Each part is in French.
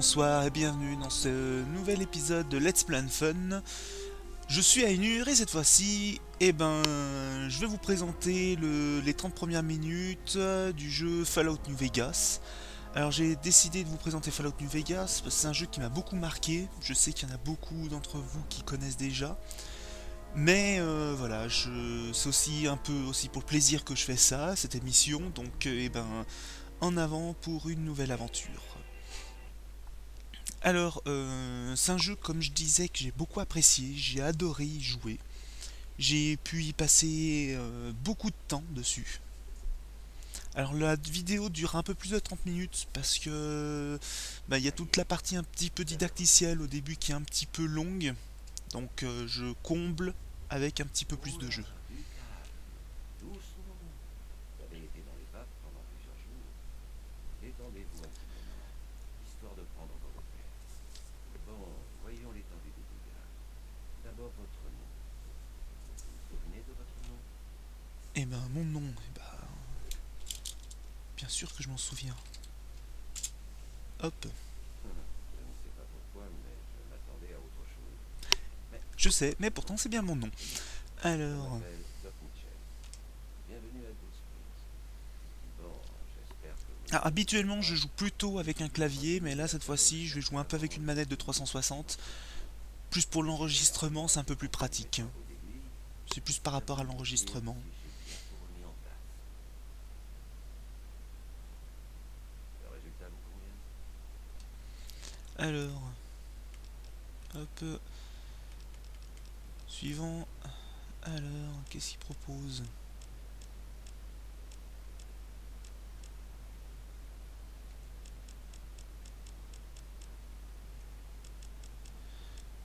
bonsoir et bienvenue dans ce nouvel épisode de Let's Plan Fun. Je suis Ainur et cette fois-ci, je vais vous présenter les 30 premières minutes du jeu Fallout New Vegas. Alors j'ai décidé de vous présenter Fallout New Vegas parce que c'est un jeu qui m'a beaucoup marqué. Je sais qu'il y en a beaucoup d'entre vous qui connaissent déjà. Mais voilà, c'est aussi un peu aussi pour le plaisir que je fais ça, cette émission. Donc en avant pour une nouvelle aventure. Alors, c'est un jeu, comme je disais, que j'ai beaucoup apprécié, j'ai adoré y jouer. J'ai pu y passer beaucoup de temps dessus. Alors la vidéo dure un peu plus de 30 minutes parce que il y a toute la partie un petit peu didacticielle au début qui est un petit peu longue. Donc je comble avec un petit peu plus de jeu. Voilà, du calme, doucement. Vous avez été dans les vapes pendant plusieurs jours. Détendez-vous un petit moment, histoire de prendre vos repères. Bon, voyons l'étendue des dégâts. D'abord votre nom. Vous vous souvenez de votre nom? Et ben mon nom, bien sûr que je m'en souviens. Hop, Je ne sais pas pourquoi, mais je m'attendais à autre chose. Mais je sais, mais pourtant c'est bien mon nom. je Alors, m'appelle Doc Mitchell. Bienvenue à Good Springs. Bon, j'espère que vous ne vous ennuyez habituellement je pas. joue plutôt avec un clavier, mais là cette fois-ci je vais jouer un peu avec une manette de 360. Plus pour l'enregistrement, c'est un peu plus En pratique. remettant vos aiguilles, C'est plus par à rapport vous à de me dire l'enregistrement. si j'ai bien tout remis en place. Le résultat vous convient? Alors, hop, suivant. Alors, qu'est-ce qu'il propose?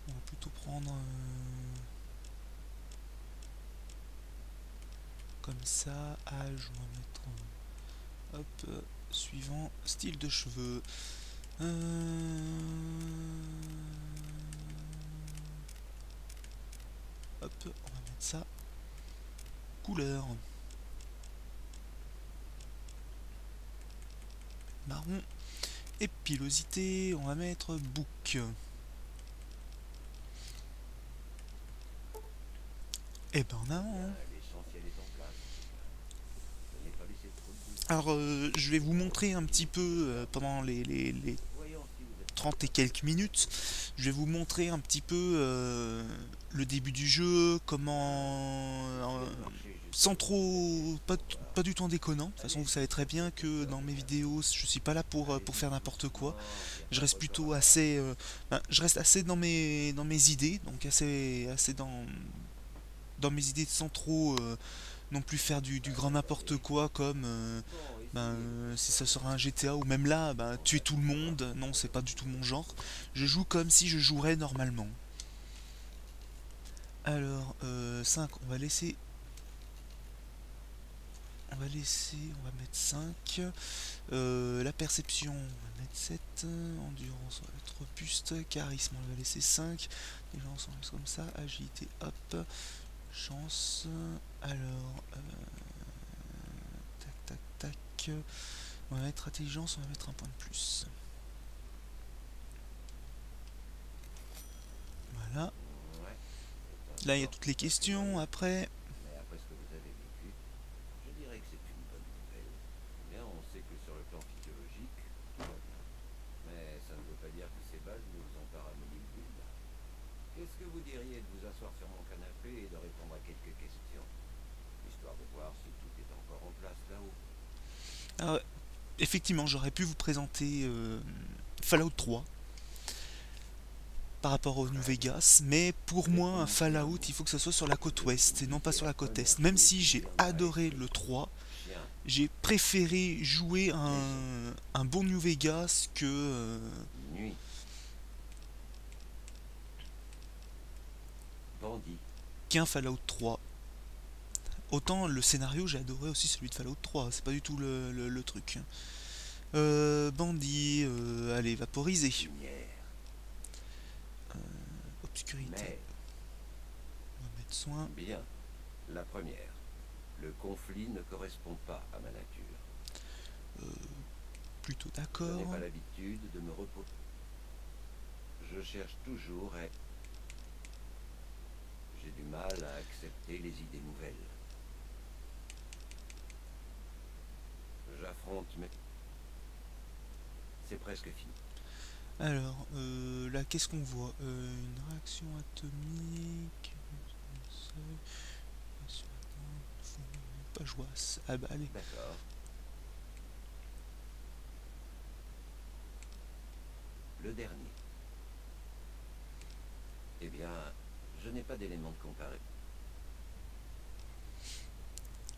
On va plutôt prendre comme ça. Âge, on va mettre. Hop, suivant. Style de cheveux. Hop, on va mettre ça. Couleur. Marron. Et pilosité, on va mettre book. Et ben on a, Bien, hein. l'essentiel est en place en tout cas. Je n'ai pas laissé trop de doute. Alors, je vais vous montrer un petit peu pendant les Voyons si vous êtes prêt 30 et à quelques commencer. minutes, je vais vous montrer un petit peu le début du jeu, Bien, comment, essayez de marcher jusqu'à sans votre fenêtre trop, pour voir. pas du tout en déconnant. De toute façon, vous Allez, savez très bien que faites-le dans mes bien. vidéos, je suis pas là pour Allez-y faire n'importe quoi. doucement, il n'y a Je pas de reste moteur plutôt à bord. assez, je reste assez dans mes idées, donc assez dans mes idées sans trop non plus faire du grand n'importe Allez. quoi comme Bon, essayez, vous êtes si prêt. ça sera un GTA ou même là tuer tout le On va monde, non c'est pas du tout mon genre. Je joue comme si je jouerais normalement. Alors 5, on va mettre 5. La perception, on va mettre 7. Endurance, on va mettre robuste. Charisme, on va laisser 5. Intelligence, on laisse comme ça. Agilité, hop. Chance. Alors, tac, tac, tac. On va mettre intelligence, on va mettre un point de plus. Voilà. Ouais, c'est un Là, il y a score toutes les tout à fait questions. moyen. Après, Mais après ce que vous avez vécu, je dirais que c'est une bonne nouvelle. Bien, on sait que sur le plan physiologique, tout va bien. Mais ça ne veut pas dire que ces balles ne vous ont pas ramolli le bulbe. Qu'est-ce que vous diriez de vous asseoir sur mon canapé et de répondre à quelques questions, histoire de voir si tout est encore en place là-haut? alors, effectivement, j'aurais pu vous présenter Fallout 3 par rapport au New Très bien. Vegas, mais pour Je vais moi, un prononcer un Fallout, il mot. faut que ça soit sur la côte Et vous ouest me et non pas citez sur la la côte est. première Même chose si qui vous j'ai viendra à adoré l'esprit. le 3, Chien, j'ai préféré jouer maison, un bon New Vegas nuit, bandit. qu'un Fallout 3. Autant le scénario, j'ai adoré aussi celui de Fallout 3, c'est pas du tout le truc. Bandit, allez, vaporiser. Lumière, Obscurité, mer. on va mettre soin. Bien. La première. Le conflit ne correspond pas à ma nature. Plutôt Je n'ai d'accord. pas l'habitude de me reposer. recherche toujours est... J'ai du mal à accepter les idées nouvelles. J'affronte mes... C'est presque fini. Alors, là, qu'est-ce qu'on voit? Une réaction atomique... Pas joie. Ah bah allez. D'accord. Le dernier. Eh bien, je n'ai pas d'éléments de comparaison.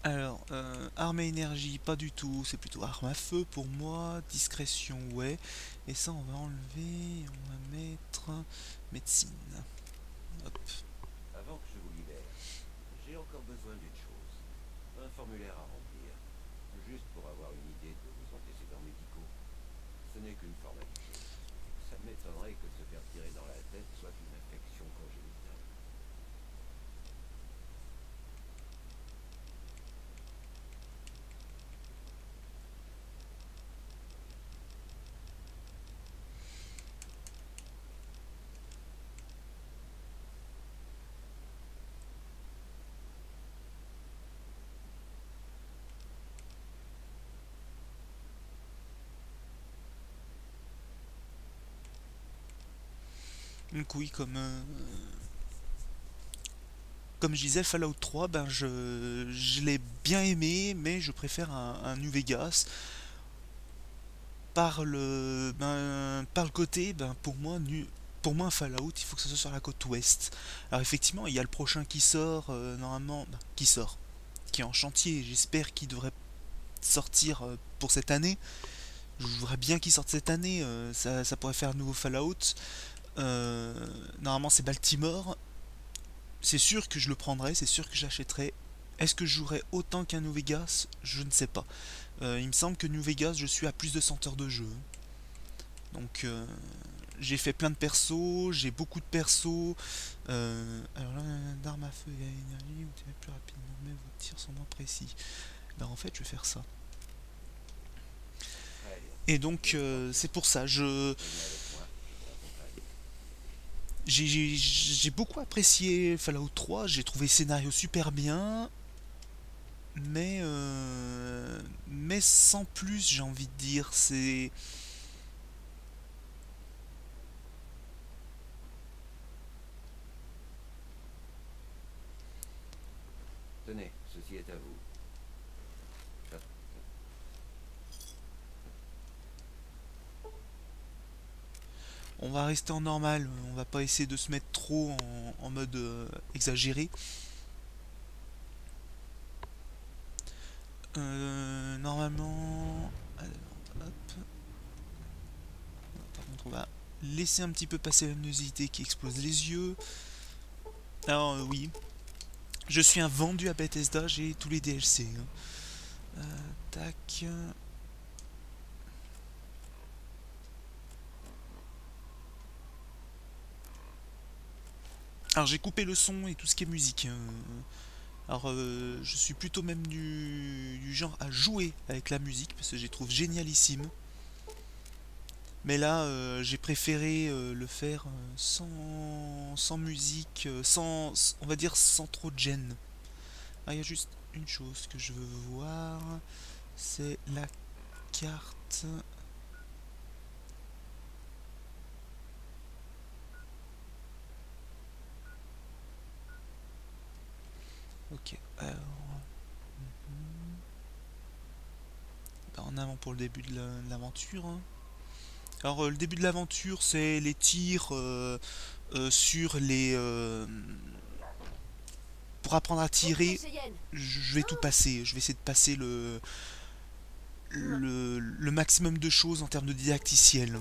Alors, arme à énergie, pas du tout, c'est plutôt arme à feu pour moi, discrétion, ouais. Et ça, on va enlever, on va mettre médecine. Hop. Avant que je vous libère, j'ai encore besoin d'une chose. Un formulaire à remplir. Juste pour avoir une idée de vos antécédents médicaux. Ce n'est qu'une formalité. Ça m'étonnerait que se faire tirer dans la tête soit une infection congénitale. Donc oui, comme je disais, Fallout 3, ben je l'ai bien aimé, mais je préfère un New Vegas. Par le côté, ben pour moi un Fallout, il faut que ça soit sur la côte ouest. Alors effectivement, il y a le prochain qui sort, normalement, qui est en chantier, j'espère qu'il devrait sortir pour cette année. Je voudrais bien qu'il sorte cette année, ça pourrait faire un nouveau Fallout. Normalement c'est Baltimore. C'est sûr que je le prendrai, c'est sûr que j'achèterai. Est-ce que je jouerai autant qu'un New Vegas? Je ne sais pas. Il me semble que New Vegas, je suis à plus de 100 heures de jeu. Donc j'ai fait plein de persos, j'ai beaucoup de persos. Alors là, d'armes à feu et à énergie, vous tirez plus rapidement, mais vos tirs sont moins précis. Ben en fait, je vais faire ça. Très bien. Et donc c'est pour ça, Venez avec moi, je vous accompagne. j'ai beaucoup apprécié Fallout 3, j'ai trouvé le scénario super bien, mais sans plus, j'ai envie de dire, c'est... Tenez, ceci est à vous. On va rester en normal, on va pas essayer de se mettre trop en mode exagéré. Normalement... Alors, hop. Par contre, on va laisser un petit peu passer la luminosité qui explose les yeux. Alors, oui. Je suis un vendu à Bethesda, j'ai tous les DLC. Tac. Alors, j'ai coupé le son et tout ce qui est musique. Alors, je suis plutôt même du genre à jouer avec la musique parce que je les trouve génialissime. Mais là, j'ai préféré le faire sans musique, on va dire sans trop de gêne. Ah, il y a juste une chose que je veux voir, c'est la carte. Ok, alors... ben, en avant pour le début de l'aventure. Hein. Alors, le début de l'aventure, c'est les tirs sur les... pour apprendre à tirer, je vais tout passer. Je vais essayer de passer le maximum de choses en termes de didacticiel.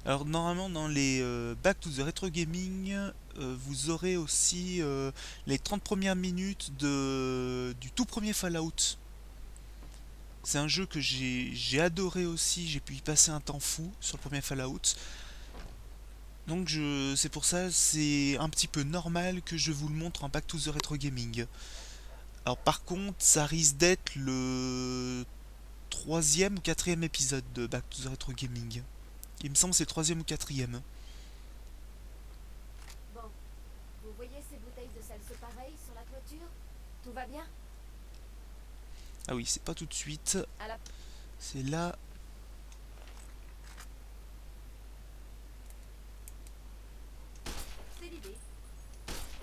Alors normalement dans les Back to the Retro Gaming, vous aurez aussi les 30 premières minutes du tout premier Fallout. C'est un jeu que j'ai adoré aussi, j'ai pu y passer un temps fou sur le premier Fallout. Donc c'est pour ça, c'est un petit peu normal que je vous le montre en Back to the Retro Gaming. Alors par contre, ça risque d'être troisième ou quatrième épisode de Back to the Retro Gaming. Il me semble que c'est le troisième ou quatrième. Bon, vous voyez ces bouteilles de salsa pareilles sur la toiture? Tout va bien? Ah oui, c'est pas tout de suite. À la... C'est là. C'est l'idée.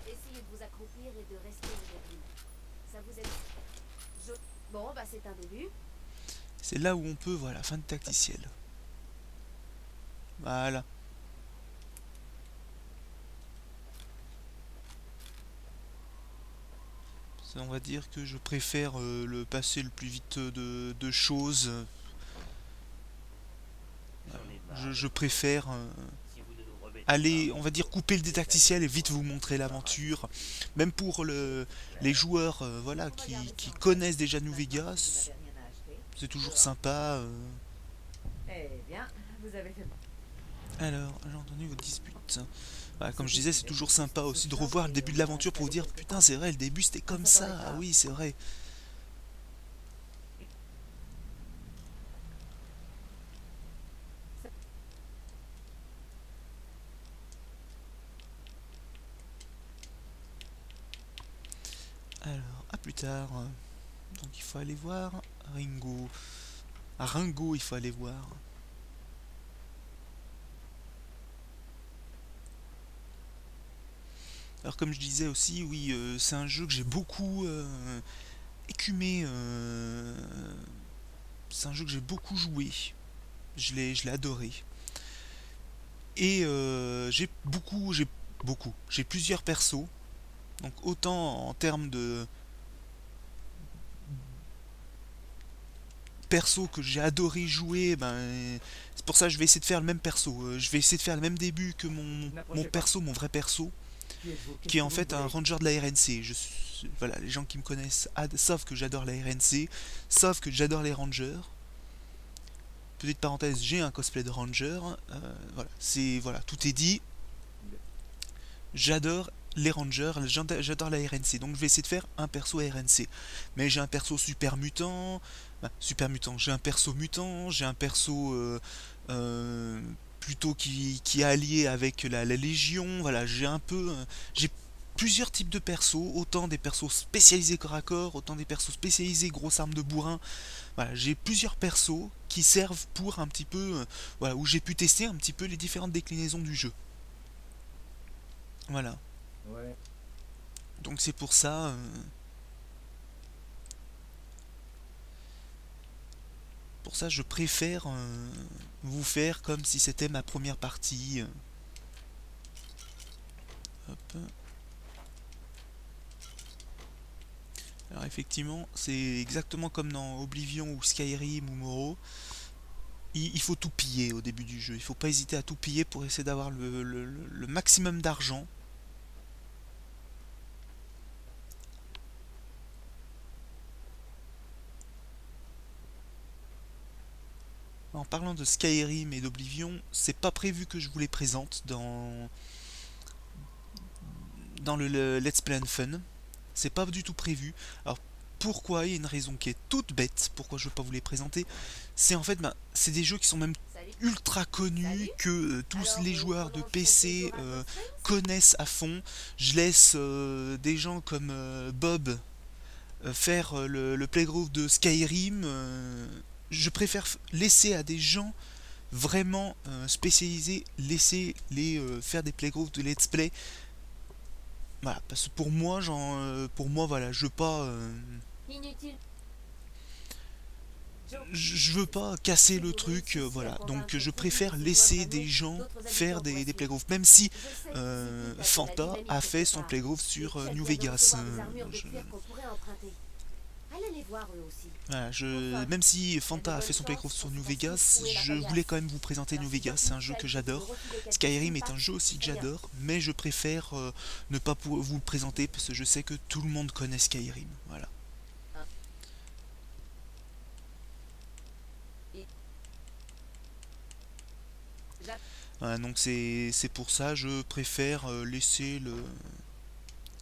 Essayez de vous accroupir et de rester immobile. Ça vous aide? Bon, bah c'est un début. C'est là où on peut, voilà, fin de tacticiel. Voilà. On va dire que je préfère le passer le plus vite de choses. Je préfère aller, on va dire, couper le détacticiel et vite vous montrer l'aventure. Même pour les joueurs voilà, qui connaissent déjà New Vegas, c'est toujours sympa. Eh bien, vous avez fait... Alors, j'ai entendu votre dispute. Voilà, comme je disais, c'est toujours sympa aussi de revoir le début de l'aventure pour vous dire putain, c'est vrai, le début c'était comme ça. Ah oui, c'est vrai. Alors, à plus tard. Donc il faut aller voir Ringo. À Ringo, il faut aller voir. Alors comme je disais aussi, oui, c'est un jeu que j'ai beaucoup écumé. C'est un jeu que j'ai beaucoup joué. Je l'ai adoré. Et j'ai plusieurs persos. Donc autant en termes de perso que j'ai adoré jouer, ben c'est pour ça que je vais essayer de faire le même perso. Je vais essayer de faire le même début que mon perso, mon vrai perso, qui est en fait un ranger de la RNC. Voilà, les gens qui me connaissent savent que j'adore la RNC, savent que j'adore les rangers. Petite parenthèse, j'ai un cosplay de ranger. Voilà, tout est dit. J'adore les rangers, j'adore la RNC, donc je vais essayer de faire un perso RNC. Mais j'ai un perso super mutant, j'ai un perso mutant, j'ai un perso plutôt qui est allié avec la Légion, voilà, j'ai plusieurs types de persos, autant des persos spécialisés corps à corps, autant des persos spécialisés grosses armes de bourrin. Voilà, j'ai plusieurs persos qui servent pour un petit peu, voilà, où j'ai pu tester un petit peu les différentes déclinaisons du jeu. Voilà. Ouais. Donc c'est pour ça. Pour ça, je préfère vous faire comme si c'était ma première partie. Hop. Alors effectivement, c'est exactement comme dans Oblivion ou Skyrim ou Morrow. Il faut tout piller au début du jeu. Il faut pas hésiter à tout piller pour essayer d'avoir le maximum d'argent. En parlant de Skyrim et d'Oblivion, c'est pas prévu que je vous les présente dans le Let's Play Fun. C'est pas du tout prévu. Alors pourquoi? Il y a une raison qui est toute bête. Pourquoi je veux pas vous les présenter? C'est en fait, c'est des jeux qui sont même ultra connus, que tous les joueurs de PC connaissent à fond. Je laisse des gens comme Bob faire le playground de Skyrim. Je préfère laisser à des gens vraiment spécialisés, laisser les faire des playgrounds de let's play. Voilà, parce que pour moi, voilà, je veux pas, Inutile. je veux pas casser le truc, voilà. Donc je préfère laisser des gens faire des playgrounds, même si Fanta a fait son playground sur New Vegas. Voilà, même si Fanta a fait son playground sur New Vegas, je voulais quand même vous présenter New Vegas, c'est un jeu que j'adore. Skyrim est un jeu aussi que j'adore, mais je préfère ne pas vous le présenter parce que je sais que tout le monde connaît Skyrim. Voilà. Voilà, donc c'est pour ça je préfère laisser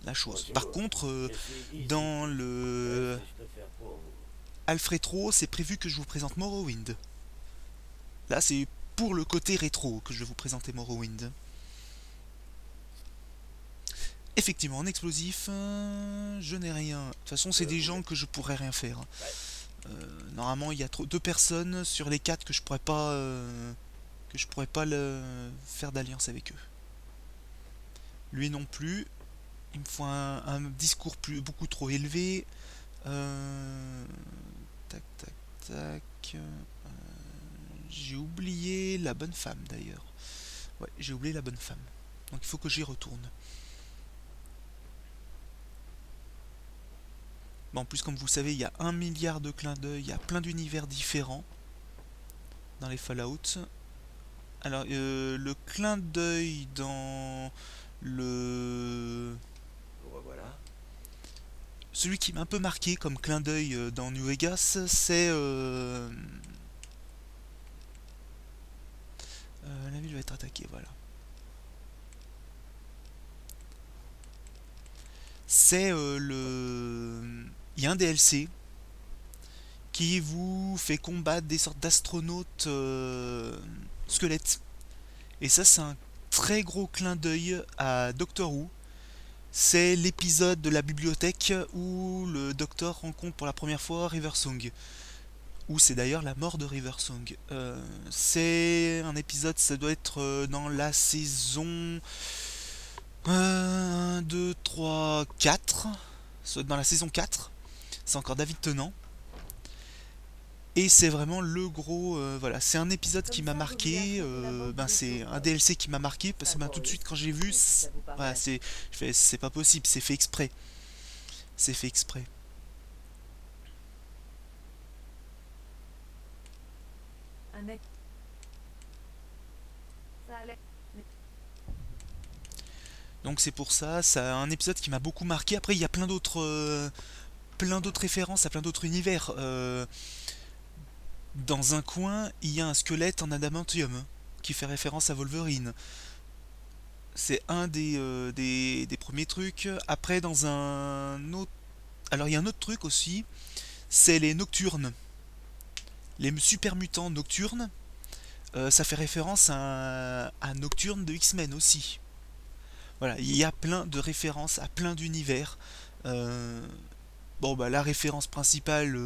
la chose. Par contre, dans le Alfretro, c'est prévu que je vous présente Morrowind. Là, c'est pour le côté rétro que je vais vous présenter Morrowind. Effectivement, en explosif, je n'ai rien. De toute façon, c'est des gens que je pourrais rien faire. Normalement, il y a deux personnes sur les 4 que je pourrais pas faire d'alliance avec eux. Lui non plus. Il me faut un discours beaucoup trop élevé. Tac, tac, tac. J'ai oublié la bonne femme d'ailleurs. Ouais, j'ai oublié la bonne femme. Donc il faut que j'y retourne. Bon, en plus, comme vous le savez, il y a 1 milliard de clins d'œil, il y a plein d'univers différents dans les Fallout. Alors, le clin d'œil dans le... Revoilà. Celui qui m'a un peu marqué comme clin d'œil dans New Vegas, c'est... la ville va être attaquée, voilà. C'est le... Il y a un DLC qui vous fait combattre des sortes d'astronautes squelettes. Et ça, c'est un très gros clin d'œil à Doctor Who. C'est l'épisode de la bibliothèque où le docteur rencontre pour la première fois River Song. Où c'est d'ailleurs la mort de River Song. C'est un épisode, ça doit être dans la saison 1, 2, 3, 4. Dans la saison 4. C'est encore David Tennant. Et c'est vraiment le gros... voilà, c'est un épisode qui m'a marqué. C'est un DLC qui m'a marqué parce que tout de suite quand j'ai vu... Voilà, c'est pas possible, c'est fait exprès. C'est fait exprès. Donc c'est pour ça, c'est un épisode qui m'a beaucoup marqué. Après il y a plein d'autres références à plein d'autres univers. Dans un coin, il y a un squelette en adamantium qui fait référence à Wolverine. C'est un des premiers trucs. Après dans un autre... Alors il y a un autre truc aussi, c'est les Nocturnes. Les super mutants Nocturnes. Ça fait référence à Nocturne de X-Men aussi. Voilà, il y a plein de références à plein d'univers. Bon, bah la référence principale,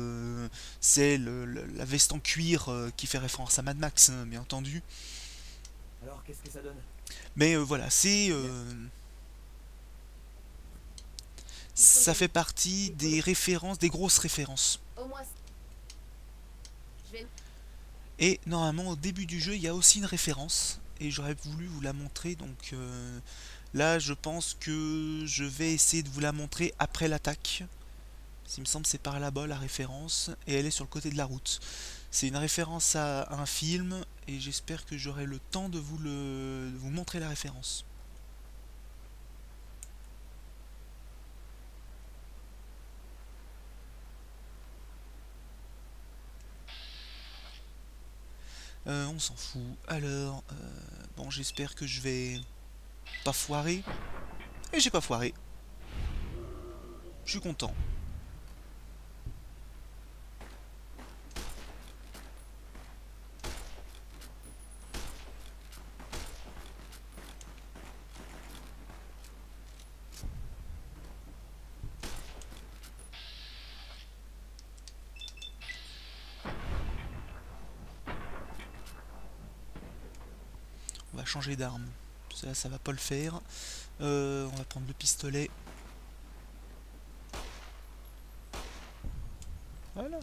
c'est la veste en cuir qui fait référence à Mad Max, hein, bien entendu. Alors, qu'est-ce que ça donne? Mais voilà, c'est... ça fait partie des références, des grosses références. Au moins, je vais... Et normalement, au début du jeu, il y a aussi une référence. Et j'aurais voulu vous la montrer, donc... là, je pense que je vais essayer de vous la montrer après l'attaque. Il me semble que c'est par là-bas la référence. Et elle est sur le côté de la route. C'est une référence à un film. Et j'espère que j'aurai le temps de vous montrer la référence. On s'en fout. Alors, bon, j'espère que je vais pas foirer. Et j'ai pas foiré. Je suis content. On va changer d'arme. Ça va pas le faire. On va prendre le pistolet. Voilà.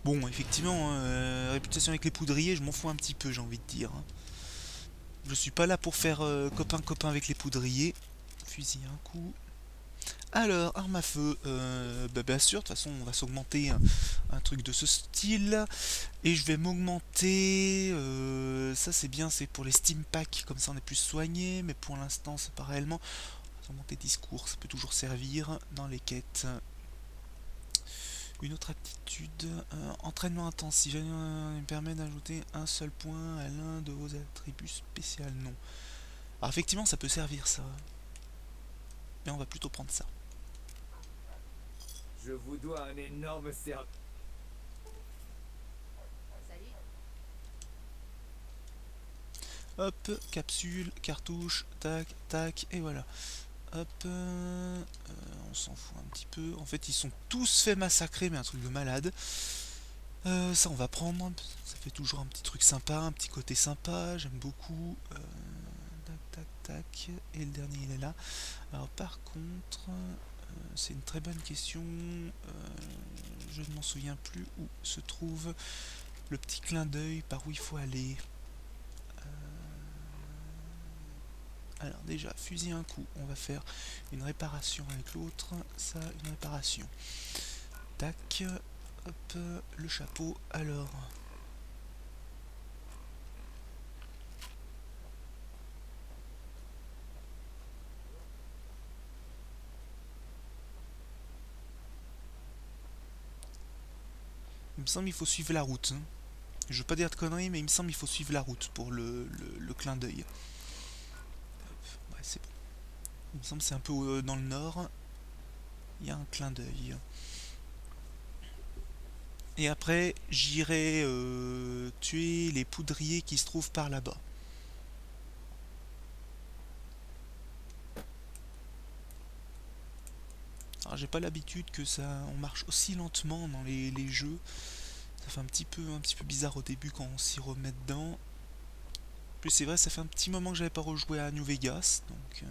Bon, effectivement, réputation avec les poudriers, je m'en fous un petit peu, j'ai envie de dire. Je suis pas là pour faire copain-copain avec les poudriers. Fusil un coup. Alors, arme à feu, bien sûr, de toute façon on va s'augmenter un truc de ce style. Et je vais m'augmenter, ça c'est bien, c'est pour les Steam Packs, comme ça on est plus soigné, mais pour l'instant c'est pas réellement. On va s'augmenter discours, ça peut toujours servir dans les quêtes. Une autre aptitude, entraînement intense. Si jamais il permet d'ajouter un seul point à l'un de vos attributs spéciaux, non. Alors effectivement, ça peut servir ça. Mais on va plutôt prendre ça. Je vous dois un énorme service. Salut. Hop, capsule, cartouche, tac, tac, et voilà. Hop, on s'en fout un petit peu. En fait, ils sont tous fait massacrer, mais un truc de malade. Ça, on va prendre. Ça fait toujours un petit truc sympa, un petit côté sympa. J'aime beaucoup. Tac, tac, tac. Et le dernier, il est là. Alors, par contre, c'est une très bonne question. Je ne m'en souviens plus où se trouve le petit clin d'œil par où il faut aller. Alors déjà, fusil un coup, on va faire une réparation avec l'autre, ça, une réparation. Tac, hop, le chapeau, alors. Il me semble qu'il faut suivre la route. Hein. Je veux pas dire de conneries, mais il me semble qu'il faut suivre la route pour le clin d'œil. Ouais, c'est bon. Il me semble que c'est un peu dans le nord. Il y a un clin d'œil. Et après, j'irai tuer les poudriers qui se trouvent par là-bas. Alors j'ai pas l'habitude que ça, on marche aussi lentement dans les jeux. Ça fait un petit peu bizarre au début quand on s'y remet dedans. En plus c'est vrai, ça fait un petit moment que j'avais pas rejoué à New Vegas, donc.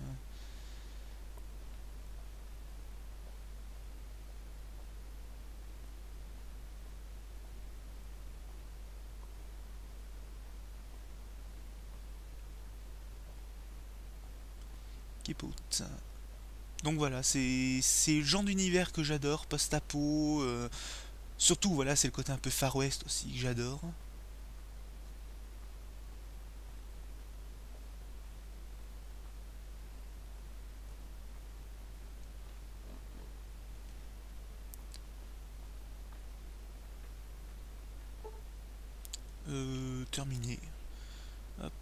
Keep-out. Donc voilà, c'est le genre d'univers que j'adore, post-apo. Surtout voilà, c'est le côté un peu Far West aussi que j'adore. Terminé. Hop.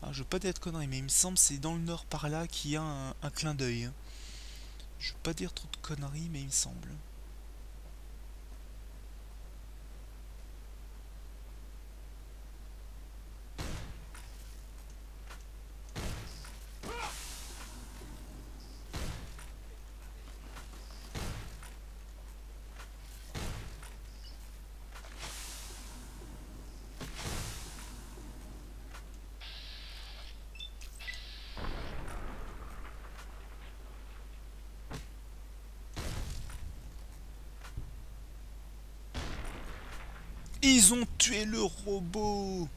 Alors, je veux pas dire de conneries, mais il me semble que c'est dans le nord par là qu'il y a un clin d'œil. Hein. Je veux pas dire trop de conneries, mais il me semble. Ils ont tué le robot.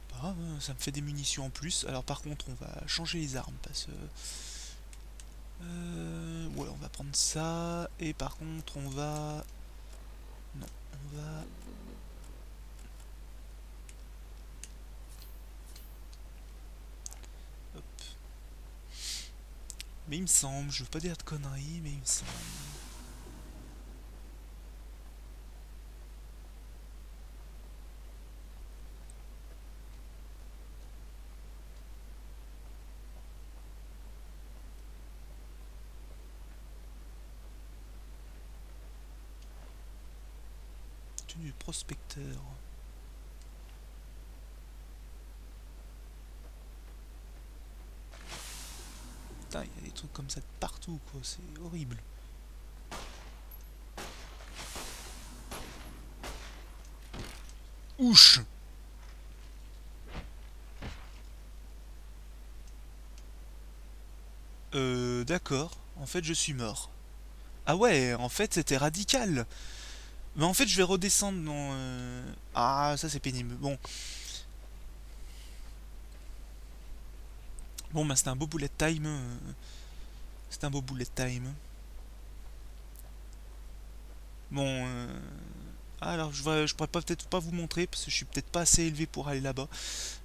Pas grave, hein, ça me fait des munitions en plus. Alors par contre, on va changer les armes parce que... ouais, on va prendre ça. Et par contre, on va... Non, on va... Hop. Mais il me semble, je veux pas dire de conneries, mais il me semble... Tenue de prospecteur. Putain, il y a des trucs comme ça de partout, quoi, c'est horrible. Ouch! D'accord. En fait, je suis mort. Ah ouais, en fait, c'était radical. Mais en fait, je vais redescendre dans... Ah, ça c'est pénible. Bon. Bon, bah c'était un beau bullet time. C'était un beau bullet time. Bon, alors je pourrais peut-être pas vous montrer parce que je suis peut-être pas assez élevé pour aller là-bas.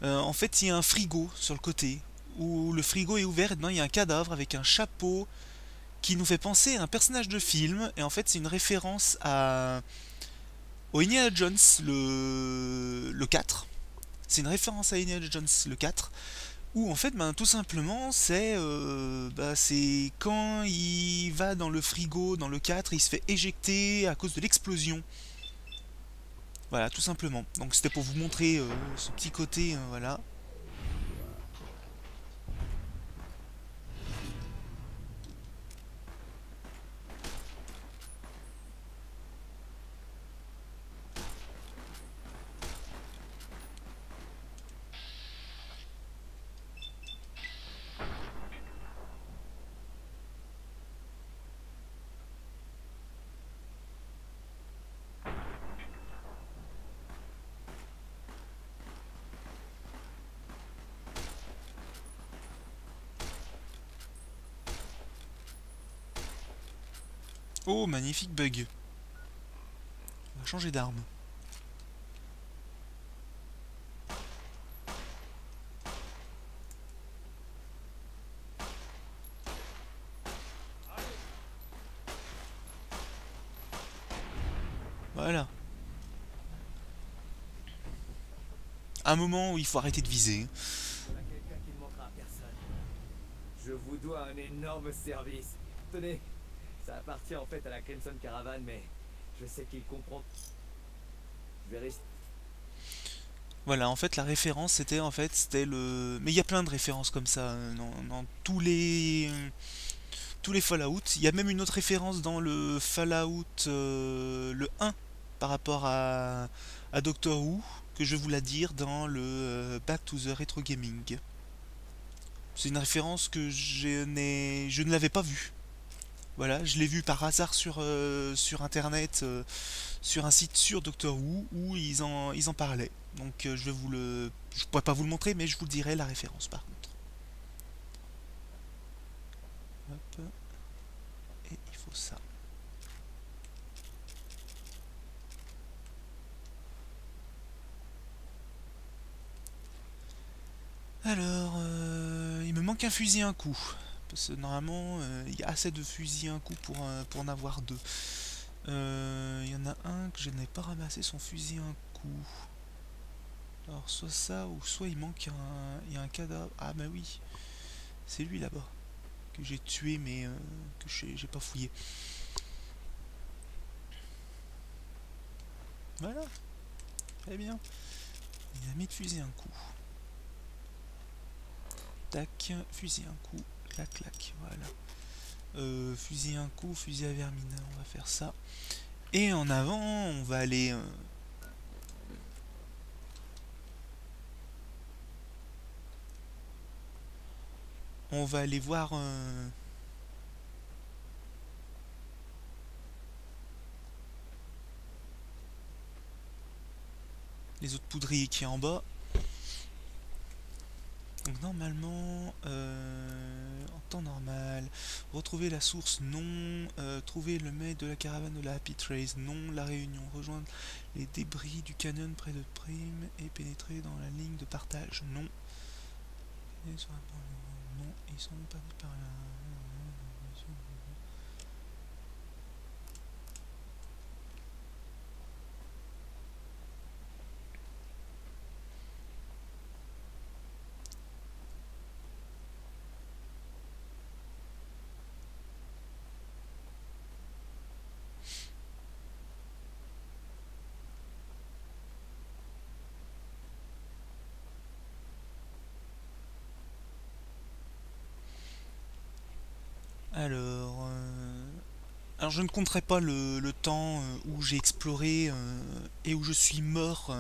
En fait, il y a un frigo sur le côté où le frigo est ouvert et dedans il y a un cadavre avec un chapeau qui nous fait penser à un personnage de film. Et en fait, c'est une référence au Indiana Jones le 4. C'est une référence à Indiana Jones le 4. Où en fait, ben, tout simplement, c'est quand il va dans le frigo, dans le 4, il se fait éjecter à cause de l'explosion. Voilà, tout simplement. Donc c'était pour vous montrer ce petit côté, voilà. Oh, magnifique bug. On va changer d'arme. Voilà. Un moment où il faut arrêter de viser. On a quelqu'un qui ne manquera à personne. Je vous dois un énorme service. Tenez, ça appartient en fait à la Crimson Caravan, mais je sais qu'il comprend. Je vais rester. Voilà, en fait, la référence, c'était le... Mais il y a plein de références comme ça dans tous les Fallout. Il y a même une autre référence dans le Fallout le 1 par rapport à Doctor Who, que je vais vous la dire dans le Back to the Retro Gaming. C'est une référence que je ne l'avais pas vue. Voilà, je l'ai vue par hasard sur internet, sur un site sur Doctor Who où ils en parlaient. Donc je pourrais pas vous le montrer, mais je vous le dirai la référence par contre. Hop. Et il faut ça. Alors, il me manque un fusil à un coup. Parce que normalement, il y a assez de fusils à un coup pour en avoir deux. Il y en a un que je n'ai pas ramassé son fusil à un coup. Alors, soit ça, ou soit il manque il y a un cadavre. Ah bah oui, c'est lui là-bas. Que j'ai tué, mais que j'ai pas fouillé. Voilà. Très bien. Il a mis de fusil à un coup. Tac, fusil un coup, clac clac, voilà. Fusil un coup, fusil à vermine, on va faire ça. Et en avant, on va aller... on va aller voir... les autres poudriers qui est en bas. Donc normalement, en temps normal, retrouver la source, non. Trouver le maître de la caravane de la Happy Trace, non. La réunion, rejoindre les débris du canyon près de Prime et pénétrer dans la ligne de partage, non. Non, ils sont perdus par là. Alors je ne compterai pas le temps où j'ai exploré et où je suis mort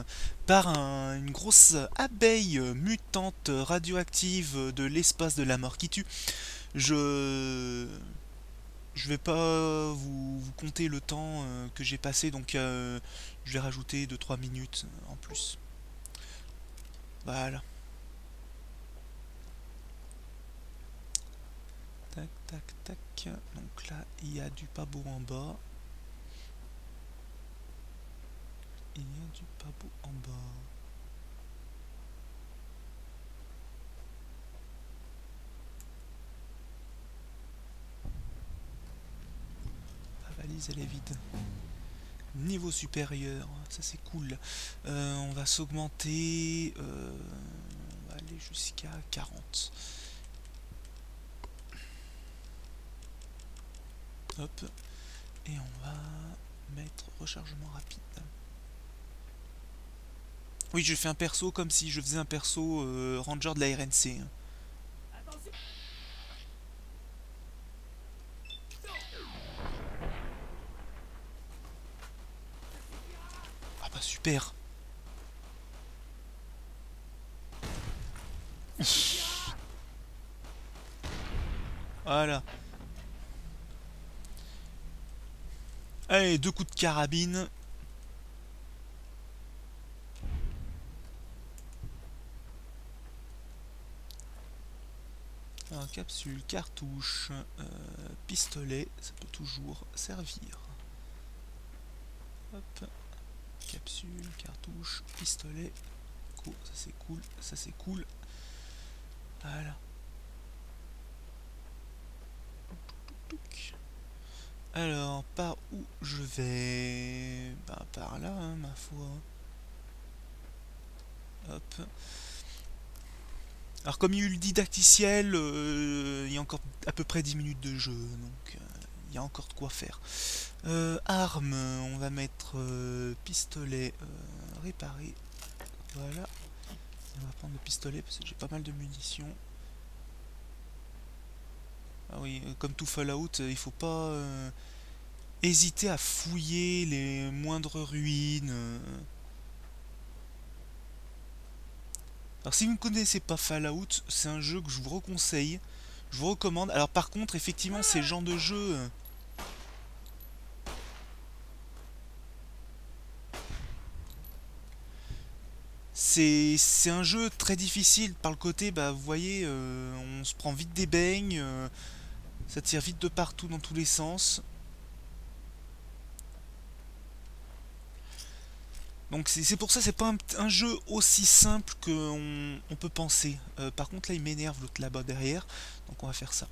par une grosse abeille mutante radioactive de l'espace de la mort qui tue. Je je vais pas vous compter le temps que j'ai passé, donc je vais rajouter 2-3 minutes en plus. Voilà. Tac, tac, tac. Donc là, il y a du pabot en bas. Il y a du pabot en bas. La valise, elle est vide. Niveau supérieur, ça c'est cool. On va s'augmenter. On va aller jusqu'à 40. Hop. Et on va mettre rechargement rapide. Oui, je fais un perso comme si je faisais un perso ranger de la RNC. Attention. Ah bah super. Voilà. Allez, 2 coups de carabine. Alors, capsule, cartouche, pistolet, ça peut toujours servir. Hop. Capsule, cartouche, pistolet. Cool, ça c'est cool, ça c'est cool. Voilà. Alors, par où je vais? Bah, par là, hein, ma foi. Hop. Alors, comme il y a eu le didacticiel, il y a encore à peu près 10 minutes de jeu, donc il y a encore de quoi faire. Armes, on va mettre pistolet réparé. Voilà. On va prendre le pistolet parce que j'ai pas mal de munitions. Ah oui, comme tout Fallout, il faut pas hésiter à fouiller les moindres ruines. Alors si vous ne connaissez pas Fallout, c'est un jeu que je vous reconseille, je vous recommande. Alors par contre, effectivement, ces genres de jeux... c'est un jeu très difficile par le côté, bah vous voyez, on se prend vite des beignes, ça tire vite de partout dans tous les sens. Donc c'est pour ça, c'est pas un jeu aussi simple qu'on peut penser. Par contre là il m'énerve l'autre là-bas derrière, donc on va faire ça.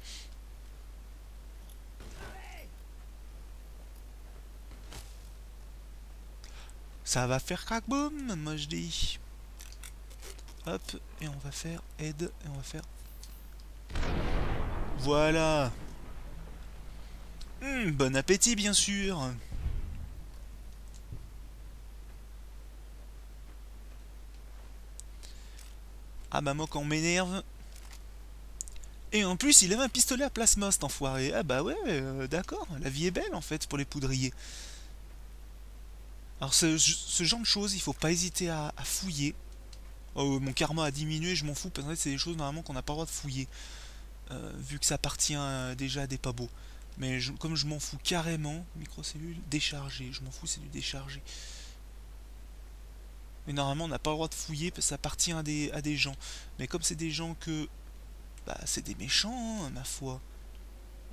Ça va faire crack boom, moi je dis. Hop, et on va faire aide, et on va faire... Voilà. Bon appétit bien sûr. Ah bah moi quand on m'énerve... Et en plus il avait un pistolet à plasma cet enfoiré. Ah bah ouais, d'accord, la vie est belle en fait pour les poudriers. Alors ce genre de choses, il faut pas hésiter à fouiller. Oh, mon karma a diminué, je m'en fous, parce que c'est des choses normalement qu'on n'a pas le droit de fouiller. Vu que ça appartient déjà à des pabots. Mais comme je m'en fous carrément, microcellule déchargée, je m'en fous, c'est du déchargé. Mais normalement on n'a pas le droit de fouiller parce que ça appartient à des gens. Mais comme c'est des gens que... Bah c'est des méchants, hein, ma foi.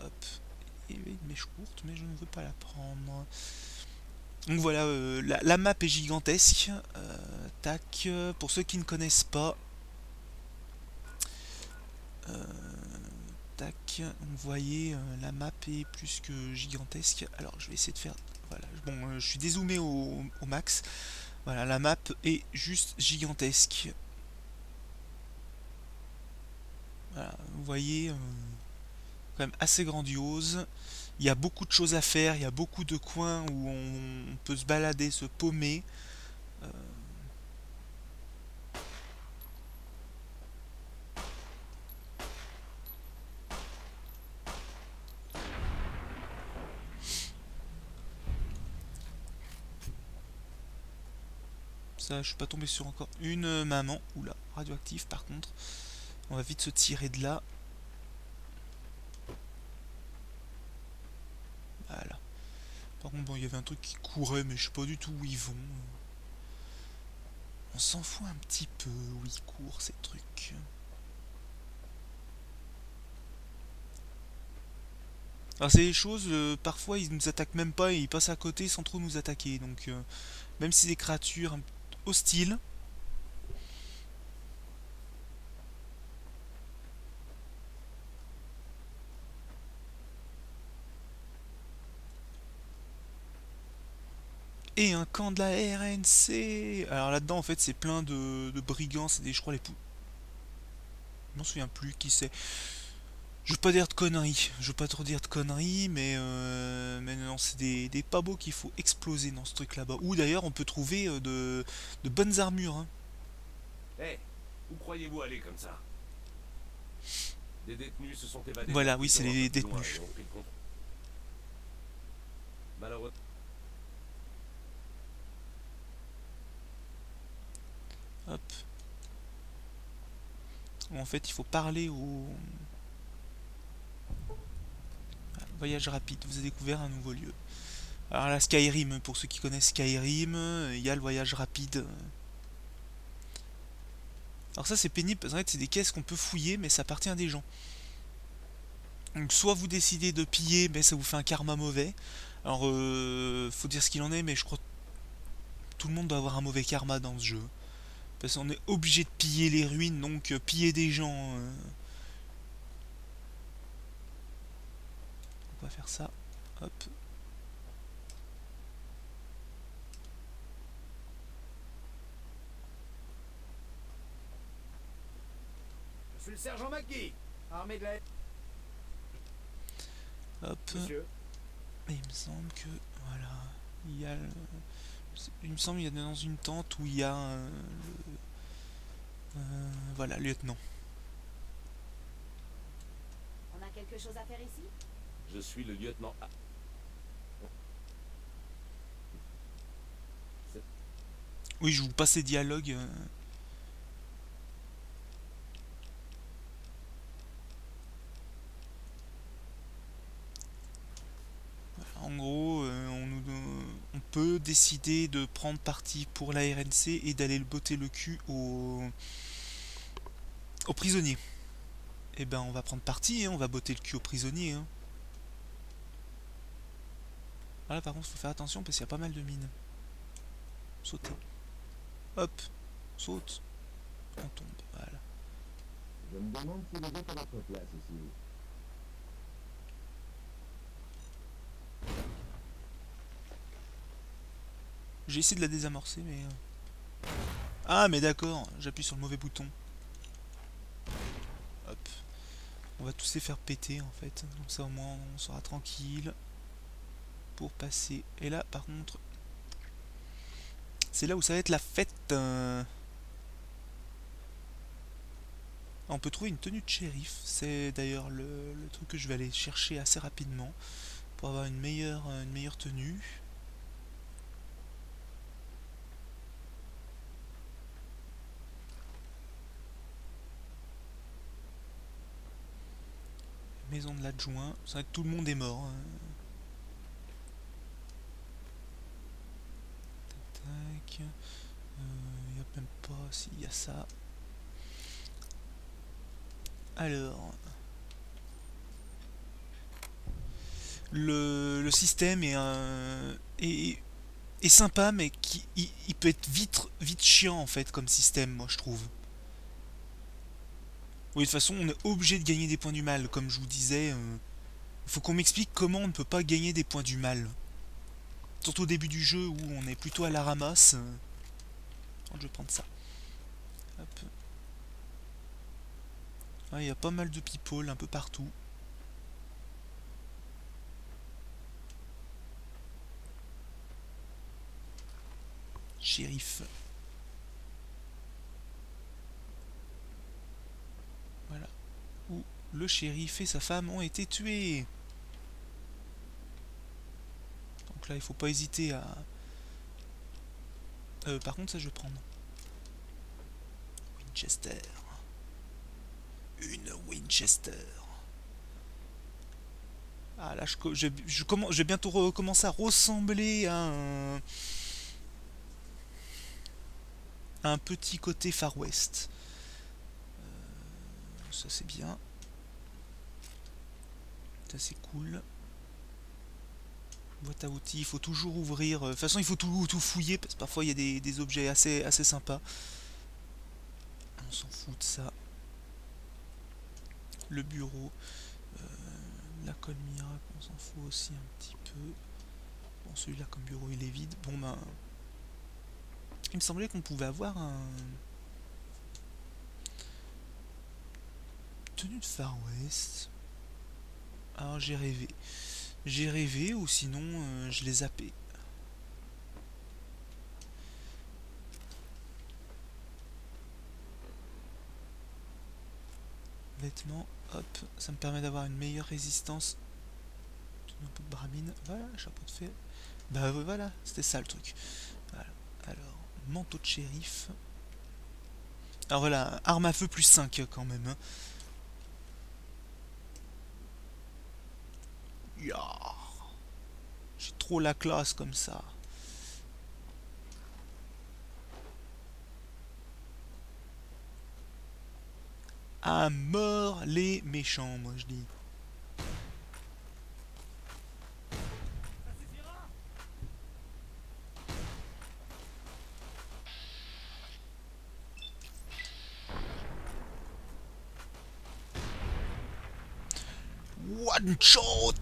Hop. Et une mèche courte, mais je ne veux pas la prendre. Donc voilà, la map est gigantesque. Tac, pour ceux qui ne connaissent pas. Tac, vous voyez, la map est plus que gigantesque. Alors je vais essayer de faire... Voilà, bon, je suis dézoomé au max. Voilà, la map est juste gigantesque. Voilà, vous voyez, quand même assez grandiose. Il y a beaucoup de choses à faire, il y a beaucoup de coins où on peut se balader, se paumer. Ça, je suis pas tombé sur encore une maman. Oula, radioactif par contre. On va vite se tirer de là. Par contre, bon, il y avait un truc qui courait, mais je sais pas du tout où ils vont. On s'en fout un petit peu où ils courent, ces trucs. Alors c'est des choses, parfois ils nous attaquent même pas et ils passent à côté sans trop nous attaquer. Donc même si c'est des créatures hostiles. Et un camp de la RNC. Alors là-dedans en fait c'est plein de brigands, c'est des, je crois les poules. Je m'en souviens plus qui c'est. Je veux pas dire de conneries, je veux pas trop dire de conneries, mais non, c'est des pas beaux qu'il faut exploser dans ce truc là-bas. Ou d'ailleurs on peut trouver de bonnes armures. Hein. Hé, où croyez-vous aller comme ça? Des détenus se sont évadés. Voilà, oui, c'est les détenus. Malheureusement. Hop. En fait, il faut parler au... Voyage rapide, vous avez découvert un nouveau lieu. Alors la Skyrim, pour ceux qui connaissent Skyrim, il y a le voyage rapide. Alors ça c'est pénible, parce qu'en fait c'est des caisses qu'on peut fouiller, mais ça appartient à des gens. Donc soit vous décidez de piller, mais ça vous fait un karma mauvais. Alors faut dire ce qu'il en est, mais je crois que tout le monde doit avoir un mauvais karma dans ce jeu. Parce qu'on est obligé de piller les ruines, donc piller des gens... On va faire ça. Hop. Je suis le sergent McGee, armée de la... Hop. Monsieur. Et il me semble que... Voilà. Il y a... Il me semble qu'il y a dans une tente où il y a... voilà, lieutenant. On a quelque chose à faire ici? Je suis le lieutenant A. Oui, je vous passe les dialogues. En gros, on peut décider de prendre parti pour la RNC et d'aller le botter le cul aux prisonniers. Et ben on va prendre parti, hein, on va botter le cul aux prisonniers. Hein. Voilà, par contre, faut faire attention parce qu'il y a pas mal de mines. Sauter. Hop, saute, on tombe, voilà. Je me demande si vous êtes à votre place ici. J'ai essayé de la désamorcer, mais... Ah, mais d'accord, j'appuie sur le mauvais bouton. Hop. On va tous les faire péter, en fait. Comme ça, au moins, on sera tranquille. Pour passer. Et là, par contre... C'est là où ça va être la fête. On peut trouver une tenue de shérif. C'est d'ailleurs le truc que je vais aller chercher assez rapidement. Pour avoir une meilleure tenue. Maison de l'adjoint. C'est vrai que tout le monde est mort. Hein. Tac. Il n'y a même pas... Si, il y a ça. Alors... Le système est sympa, mais il peut être vite chiant, en fait, comme système, moi, je trouve. Oui, de toute façon, on est obligé de gagner des points du mal. Comme je vous disais, il faut qu'on m'explique comment on ne peut pas gagner des points du mal. Surtout au début du jeu où on est plutôt à la ramasse. Je vais prendre ça. Hop. Ah, il y a pas mal de people un peu partout. Shérif. Voilà. Où le shérif et sa femme ont été tués. Donc là, il faut pas hésiter à... par contre, ça, je vais prendre. Winchester. Une Winchester. Ah là, je vais bientôt recommencer à ressembler à un petit côté Far West. Ça c'est bien. Ça c'est cool. Boîte à outils, il faut toujours ouvrir. De toute façon, il faut tout fouiller parce que parfois il y a des objets assez sympas. On s'en fout de ça. Le bureau. La colle miracle, on s'en fout aussi un petit peu. Bon, celui-là, comme bureau, il est vide. Bon, ben. Il me semblait qu'on pouvait avoir un. Tenue de Far West. Alors, j'ai rêvé. J'ai rêvé, ou sinon, je l'ai zappé. Vêtements, hop, ça me permet d'avoir une meilleure résistance. Un peu de bramine, voilà, chapeau de fer. Bah voilà, c'était ça le truc. Voilà. Alors, manteau de shérif. Alors voilà, arme à feu plus 5 quand même. Hein. Ya. J'ai trop la classe comme ça. À mort les méchants, moi je dis. One shot.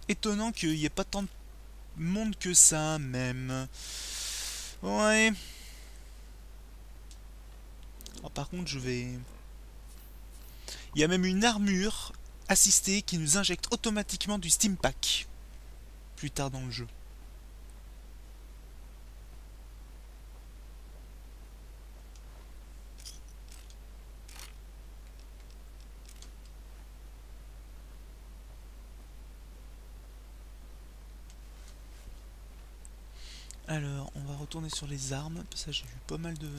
Étonnant qu'il n'y ait pas tant de monde que ça, même. Ouais. Alors, par contre, je vais... Il y a même une armure assistée qui nous injecte automatiquement du Steam Pack. Plus tard dans le jeu. Alors, on va retourner sur les armes. Ça, j'ai vu pas mal de...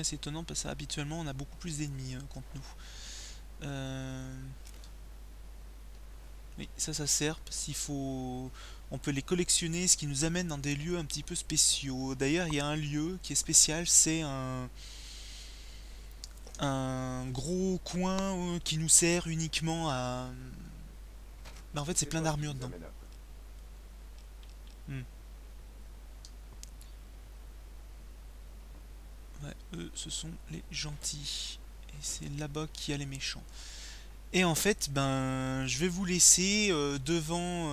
C'est étonnant parce que habituellement on a beaucoup plus d'ennemis contre nous. Oui, ça sert parce qu'il faut... On peut les collectionner, ce qui nous amène dans des lieux un petit peu spéciaux. D'ailleurs, il y a un lieu qui est spécial, c'est un gros coin qui nous sert uniquement à... Bah, en fait, c'est plein d'armures dedans. Ouais, eux, ce sont les gentils. Et c'est là-bas qu'il y a les méchants. Et en fait, ben, je vais vous laisser devant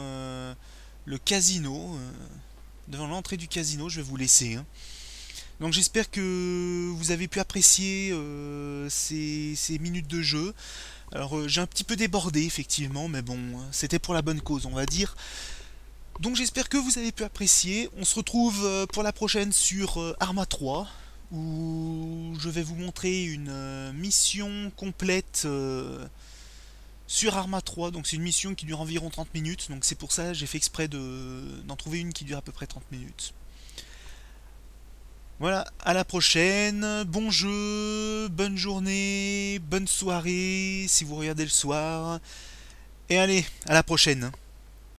le casino. Devant l'entrée du casino, je vais vous laisser. Hein. Donc j'espère que vous avez pu apprécier ces minutes de jeu. Alors j'ai un petit peu débordé, effectivement, mais bon, c'était pour la bonne cause, on va dire. Donc j'espère que vous avez pu apprécier. On se retrouve pour la prochaine sur Arma 3. Où je vais vous montrer une mission complète sur Arma 3. Donc c'est une mission qui dure environ 30 minutes. Donc c'est pour ça que j'ai fait exprès d'en trouver une qui dure à peu près 30 minutes. Voilà, à la prochaine. Bon jeu, bonne journée, bonne soirée si vous regardez le soir. Et allez, à la prochaine.